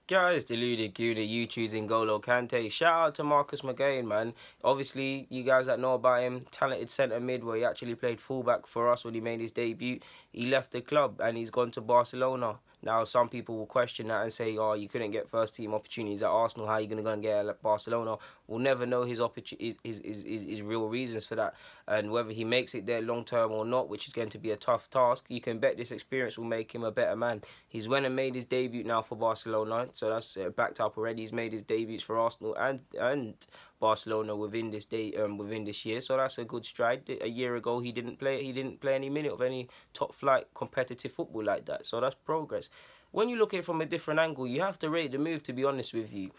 Guys, deluded Guna, you choosing Golo Kante. Shout out to Marcus McGuane, man. Obviously, you guys that know about him, talented centre mid where he actually played fullback for us when he made his debut. He left the club and he's gone to Barcelona. Now, some people will question that and say, oh, you couldn't get first team opportunities at Arsenal. How are you going to go and get at Barcelona? We'll never know his real reasons for that. And whether he makes it there long term or not, which is going to be a tough task, you can bet this experience will make him a better man. He's went and made his debut now for Barcelona. So that's backed up already. He's made his debuts for Arsenal and Barcelona within this year. So that's a good stride. A year ago he didn't play any minute of any top flight competitive football like that. So that's progress. When you look at it from a different angle, you have to rate the move, to be honest with you.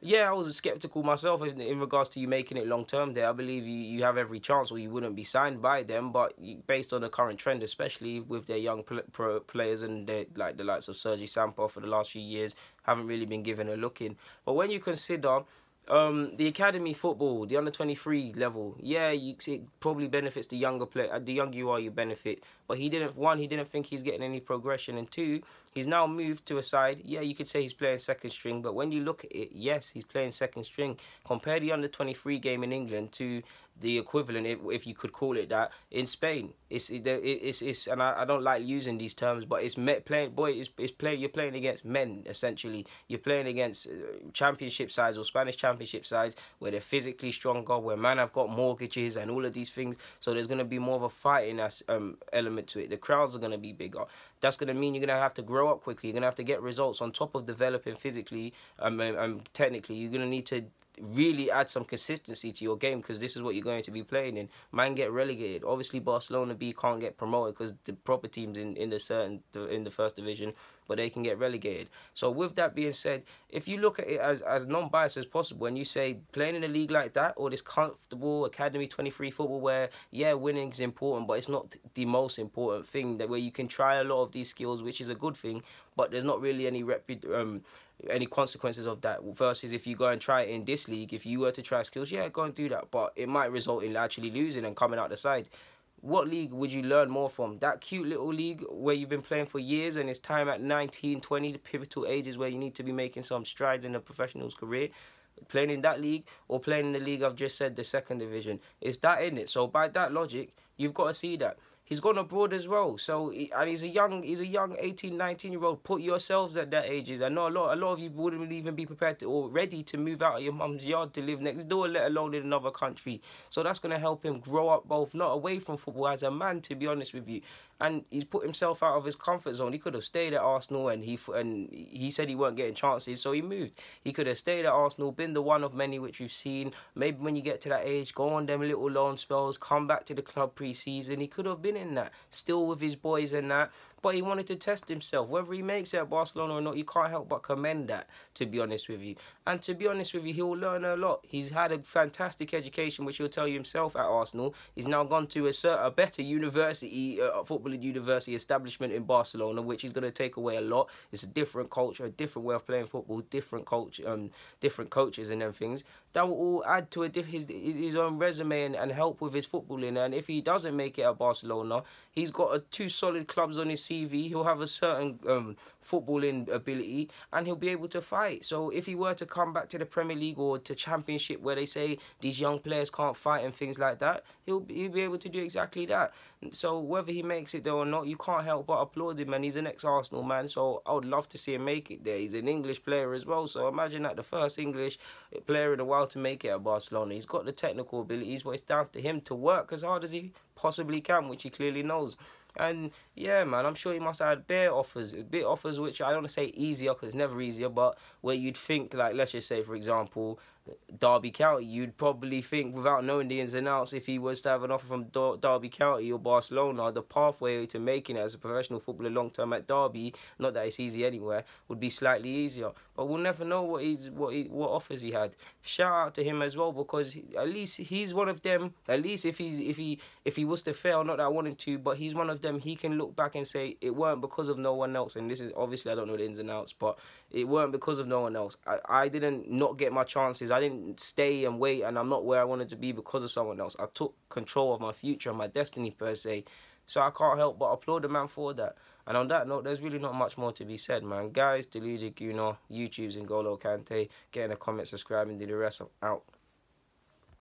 Yeah, I was skeptical myself in regards to you making it long term there. I believe you have every chance or you wouldn't be signed by them, but based on the current trend, especially with their young players and the likes of Sergi Samper for the last few years, haven't really been given a look in. But when you consider the academy football, the under-23 level, yeah, it probably benefits the younger player. The younger you are, you benefit. But he didn't think he's getting any progression, and two, he's now moved to a side. Yeah, you could say he's playing second string, but when you look at it, yes, he's playing second string. Compare the under-23 game in England to the equivalent, if you could call it that, in Spain. And I don't like using these terms, but you're playing against men, essentially. You're playing against championship sides or Spanish championship sides where they're physically stronger, where man have got mortgages and all of these things. So there's going to be more of a fighting element to it. The crowds are going to be bigger. That's going to mean you're going to have to grow up quickly. You're going to have to get results on top of developing physically technically. You're going to need to really add some consistency to your game because this is what you're going to be playing in. Man get relegated. Obviously, Barcelona B can't get promoted because the proper teams in the first division, but they can get relegated. So with that being said, if you look at it as non-biased as possible and you say playing in a league like that or this comfortable Academy 23 football where, yeah, winning's important, but it's not the most important thing, that where you can try a lot of these skills, which is a good thing, but there's not really any consequences of that, versus if you go and try it in this league, if you were to try skills, yeah, go and do that, but it might result in actually losing and coming out the side. What league would you learn more from? That cute little league where you've been playing for years and it's time at 19, 20, the pivotal ages where you need to be making some strides in a professional's career? Playing in that league or playing in the league I've just said, the second division? It's that, in it. So by that logic, you've got to see that. He's gone abroad as well, so and he's a young 18, 19-year-old. Put yourselves at that age. I know a lot of you wouldn't even be prepared to or ready to move out of your mum's yard to live next door, let alone in another country. So that's going to help him grow up both, not away from football, as a man, to be honest with you. And he's put himself out of his comfort zone. He could have stayed at Arsenal, and he said he weren't getting chances, so he moved. He could have stayed at Arsenal, been the one of many which you've seen. Maybe when you get to that age, go on them little loan spells, come back to the club pre-season. He could have been in that, still with his boys and that. But he wanted to test himself. Whether he makes it at Barcelona or not, you can't help but commend that, to be honest with you. And to be honest with you, he'll learn a lot. He's had a fantastic education, which he'll tell you himself, at Arsenal. He's now gone to a better university, footballing university establishment in Barcelona, which is going to take away a lot. It's a different culture, a different way of playing football, different culture, different coaches and them things. That will all add to his own resume and help with his footballing. And if he doesn't make it at Barcelona, he's got two solid clubs on his CV. He'll have a certain footballing ability and he'll be able to fight. So if he were to come back to the Premier League or to Championship where they say these young players can't fight and things like that, he'll be able to do exactly that. So whether he makes it there or not, you can't help but applaud him, and he's an ex-Arsenal man, so I would love to see him make it there. He's an English player as well, so imagine that, the first English player in the world to make it at Barcelona. He's got the technical abilities, but it's down to him to work as hard as he possibly can, which he clearly knows. And yeah, man, I'm sure he must have had bare offers which I don't want to say easier because it's never easier, but where you'd think, like, let's just say, for example, Derby County, you'd probably think, without knowing the ins and outs, if he was to have an offer from Derby County or Barcelona, the pathway to making it as a professional footballer long term at Derby, not that it's easy anywhere, would be slightly easier. But we'll never know what offers he had. Shout out to him as well, because at least he's one of them. At least if he was to fail, not that I wanted to, but he's one of them. He can look back and say it weren't because of no one else. And this is obviously, I don't know the ins and outs, but it weren't because of no one else. I didn't not get my chances. I didn't stay and wait, and I'm not where I wanted to be because of someone else. I took control of my future and my destiny, per se. So I can't help but applaud the man for that. And on that note, there's really not much more to be said, man. Guys, Deluded Gunnar, YouTube's N'Golo Kante. Get in the comments, subscribe, and do the rest. I'm out.